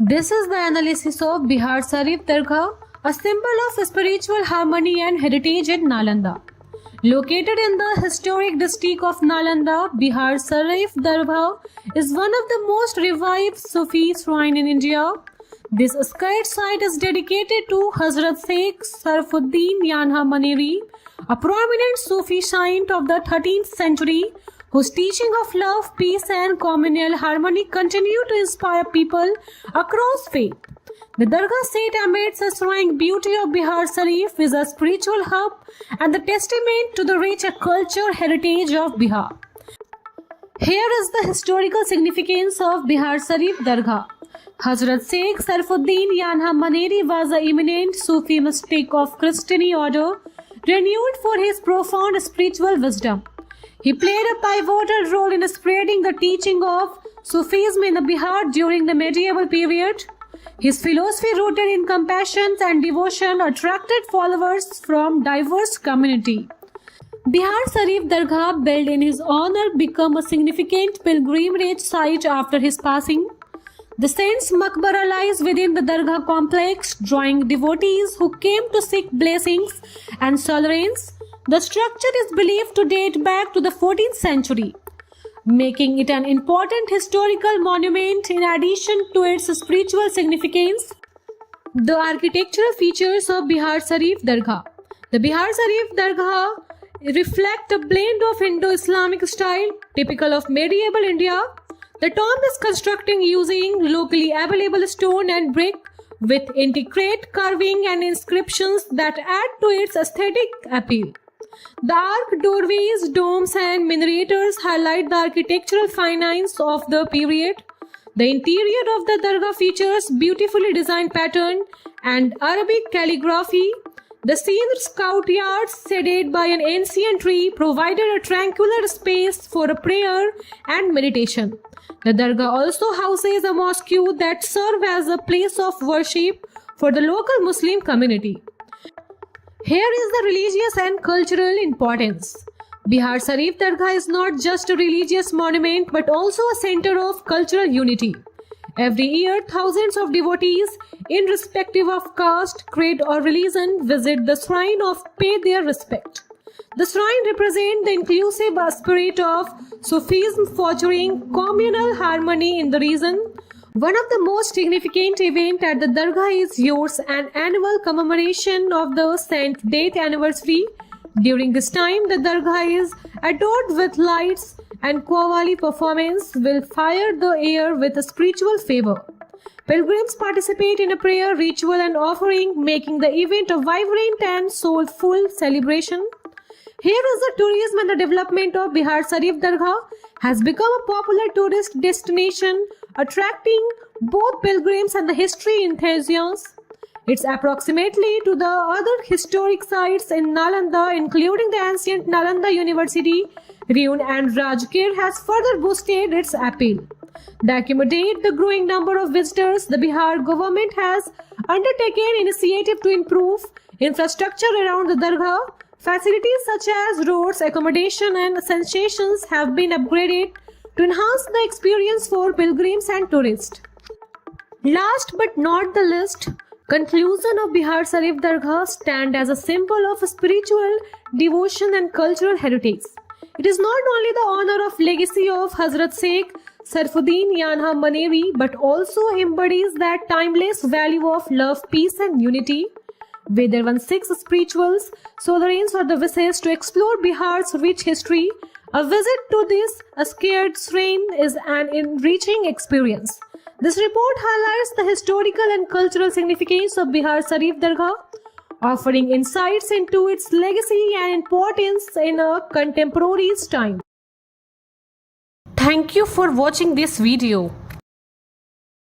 This is the analysis of Bihar Sarif Dargah, a symbol of spiritual harmony and heritage in Nalanda. Located in the historic district of Nalanda, Bihar Sarif Dargah is one of the most revived Sufi shrine in India. This sacred site is dedicated to Hazrat Sheikh Sarfuddin Yanha Maneri, a prominent Sufi saint of the 13th century whose teaching of love, peace and communal harmony continue to inspire people across faith. The Dargah set amidst the serene beauty of Bihar Sarif is a spiritual hub and the testament to the rich culture heritage of Bihar. Here is the historical significance of Bihar Sarif Dargah. Hazrat Sheikh Sarfuddin Yanha Maneri was an eminent Sufi mystic of Christian order, renowned for his profound spiritual wisdom. He played a pivotal role in spreading the teaching of Sufism in Bihar during the medieval period. His philosophy, rooted in compassion and devotion, attracted followers from diverse communities. Bihar Sarif Dargah, built in his honor, became a significant pilgrimage site after his passing. The saint's maqbara lies within the Dargah complex, drawing devotees who came to seek blessings and solace. The structure is believed to date back to the 14th century, making it an important historical monument in addition to its spiritual significance. The architectural features of Bihar Sarif Dargah. The Bihar Sarif Dargah reflect a blend of Indo-Islamic style typical of medieval India. The tomb is constructed using locally available stone and brick with intricate carving and inscriptions that add to its aesthetic appeal. The arched doorways, domes and minarets highlight the architectural finesse of the period. The interior of the Dargah features beautifully designed pattern and Arabic calligraphy. The scene's courtyard, shaded by an ancient tree, provided a tranquil space for a prayer and meditation. The Dargah also houses a mosque that serves as a place of worship for the local Muslim community. Here is the religious and cultural importance. Bihar Sarif Dargah is not just a religious monument but also a center of cultural unity. Every year, thousands of devotees, irrespective of caste, creed or religion, visit the shrine to pay their respect. The shrine represents the inclusive spirit of Sufism, fostering communal harmony in the region. One of the most significant events at the Dargah is yours an annual commemoration of the saint's death anniversary. During this time, the Dargah is adorned with lights and Qawwali performance will fire the air with a spiritual fervor. Pilgrims participate in a prayer, ritual and offering, making the event a vibrant and soulful celebration. Here is the tourism and the development of Bihar Sarif Dargah has become a popular tourist destination, attracting both pilgrims and the history enthusiasts. It's approximately to the other historic sites in Nalanda, including the ancient Nalanda University, Reun and Rajgir, has further boosted its appeal. To accommodate the growing number of visitors, the Bihar government has undertaken initiative to improve infrastructure around the Dargah. Facilities such as roads, accommodation and concessions have been upgraded to enhance the experience for pilgrims and tourists. Last but not the least, conclusion of Bihar Sarif Dargah stand as a symbol of spiritual devotion and cultural heritage. It is not only the honor of legacy of Hazrat Sheikh Sarfuddin Yanha Maneri but also embodies that timeless value of love, peace and unity. Whether one seeks spirituals, sovereigns or the wishes to explore Bihar's rich history, a visit to this sacred shrine is an enriching experience. This report highlights the historical and cultural significance of Bihar Sarif Dargah, offering insights into its legacy and importance in a contemporary time. Thank you for watching this video.